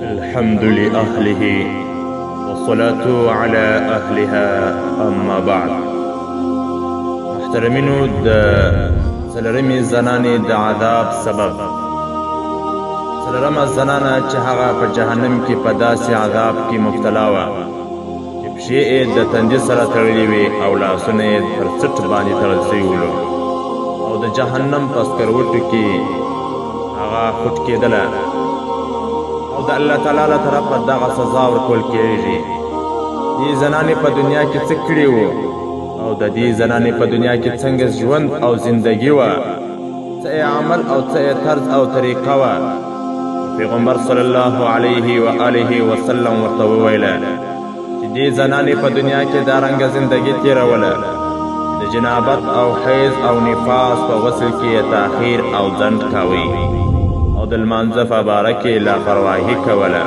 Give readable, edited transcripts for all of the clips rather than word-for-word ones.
الحمد لأهله والصلاة على أهلها أما بعد. محترمینو د څلورمې زنانې د عذاب سبب. څلورمه زنانه چې هغه په جهنم کې په داسې عذاب کې مبتلا وه چې پښې یې د تندي سره تړلې وې او لاسونه یې پر څټ باندې تړل سوي ولو او د جهنم په سکروټو کې هغه خوټ کېدله او د الله تعالی له طرفه دغه سزا ورکول کېږي. دې زنانې په دنیا کې څه کړي وو او د دې زنانې په دنیا کې څنګه ژوند او زندگی وه، څه یې عمل او څه یې طرز او طریقه وه. پیغمبر صلی الله علیه و آله وسلم ورته وویله چې دې زنانې په دنیا کې دارنګه زندگی تېروله د جنابت او حیض او نفاس په غسل کې یې تاخیر او ځنډ کوي او د لمانځه په باره کې لاپرواهي کوله.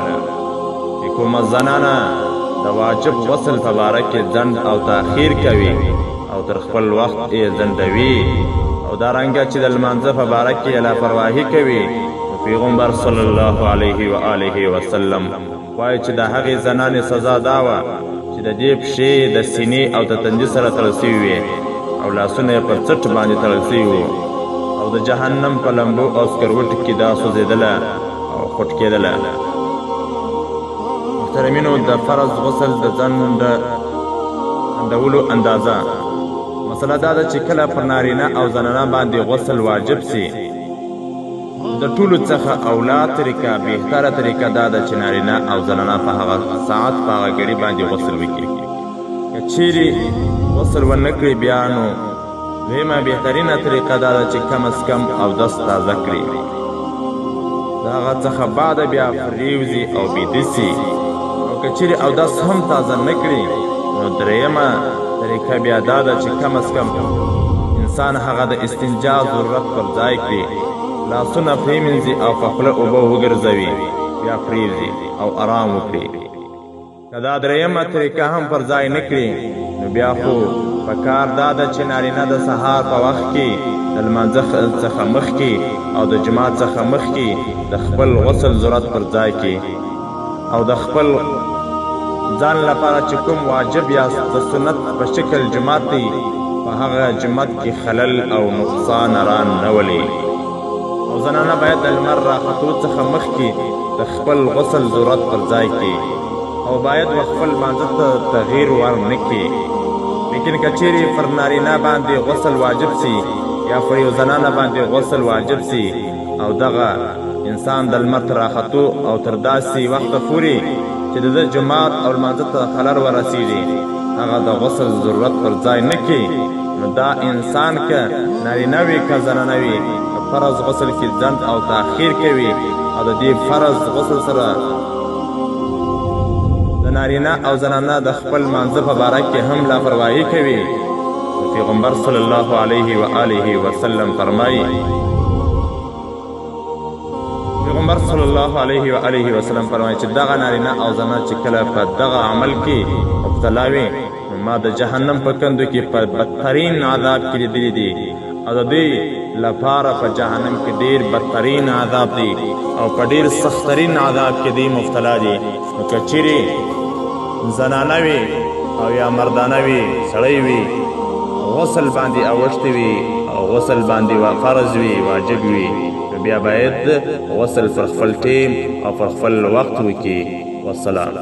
چې کومه زنانه د واجب غسل په باره کې ځنډ او تاخیر کوي او تر خپل وخت یې ځنډوي او دارنګه چې د لمانځه په باره کې یې لاپرواهي کوي، پیغمبر صلی الله علیه و آله وسلم وایي چې د هغې زنانې سزا دا وه چې د دې پښې د سینې او د تندي سره تړل سوي وې او لاسونه یې پر څټ باندې تړل سوي وو او د جهنم په لمبو او سکروټو کې دا سوځېدله او خوټ کېدله. محترمینو، د فرض غسل د ځنډولو اندازه. مسله دا ده چې کله پر نارینه او زنانه باندې غسل واجب سي، د ټولو څخه اولا طریقه بهتره طریقه دا ده چې نارینه او زنانه په هغه ساعت په هغه ګړي باندې غسل وکړي. که چیرې غسل ونه کړي بیا نو دویمه بهترینه طریقه دا ده چې کم از کم اودس تازه کړي، د هغه څخه بعد بیا پریوځي او بیده سي. او که چیرې اودس هم تازه نه کړي نو دریمه طریقه بیا دا ده چې کم از کم انسان هغه د استنجا ضرورت پر ځای کړي، لاسونه پریمنځي او په خوله اوبه وګرځوي، بیا پریوځي او آرام وکړي. که دا دریمه طریقه هم پر ځای نه کړي نو بیا خو پکار دا ده چې نارینه د سهار په وخت کې د لمانځه څخه مخکې او د جماعت څخه مخکې د خپل غسل ضرورت پر ځای کړي او د خپل ځان لپاره چې کوم واجب یا د سنت په شکل جماعت دی په هغه جماعت کې خلل او نقصان ران نه ولي. او زنانه باید د لمر راختو څخه مخکې د خپل غسل ضرورت پر ځای کړي او باید خپل لمانځه ته تغییر ورنه کړي. لیکن که چیرې پر نارینه باندې غسل واجب سي یا پر یو زنانه باندې غسل واجب سي او دغه انسان د لمر تر راختو او تر داسې وخته پورې چې د جماعت او لمانځه ته خلل ورسېږي هغه د غسل ضرورت پر ځای نه کړي نو دا انسان که نارینه وي که زنانه وي فرض غسل کې ځنډ او تاخیر کوي او د دې فرض غسل سره د نارینه او زنانه د خپل مانځه په باره کې هم لاپرواهي کوي. پیغمبر صلی الله علیه و آله وسلم فرمایي چې دغه نارینه او زنانه چې کله په دغه عمل کې مبتلا وي نو ما د جهنم په کندو کې په بدترین عذاب کې لیدلي دي او د دوی لپاره په جهنم کې ډیر بدترین عذاب دی او په ډیر سخترین عذاب کې دی مبتلا دي. نو که چیرې زنانه وي او یا مردانه وي سړی وي غسل باندې اوښتې وي او غسل باندې فرض وي واجب وي نو بیا باید غسل پر خپل ټیم او پر خپل وخت وکړي. والسلام.